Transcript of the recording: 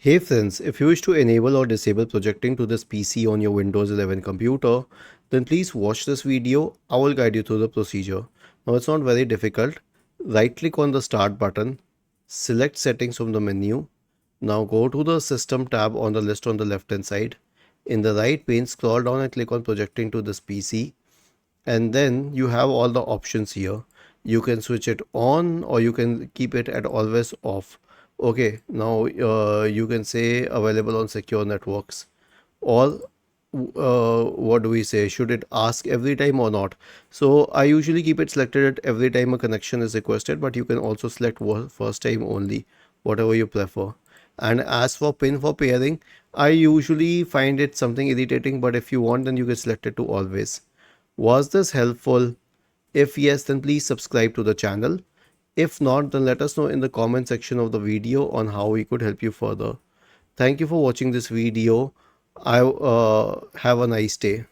Hey friends, if you wish to enable or disable projecting to this PC on your Windows 11 computer, then please watch this video. I will guide you through the procedure. Now it's not very difficult. Right click on the start button, select settings from the menu. Now go to the system tab on the list on the left hand side. In the right pane, scroll down and click on projecting to this PC. And then you have all the options here. You can switch it on or you can keep it at always off. Okay, now you can say available on secure networks, or what do we say, should it ask every time or not? So I usually keep it selected at every time a connection is requested, but you can also select first time only, whatever you prefer. And as for pin for pairing, I usually find it something irritating, but if you want, then you can select it to always. Was this helpful? If yes, then please subscribe to the channel. If not, then let us know in the comment section of the video on how we could help you further. Thank you for watching this video. I have a nice day.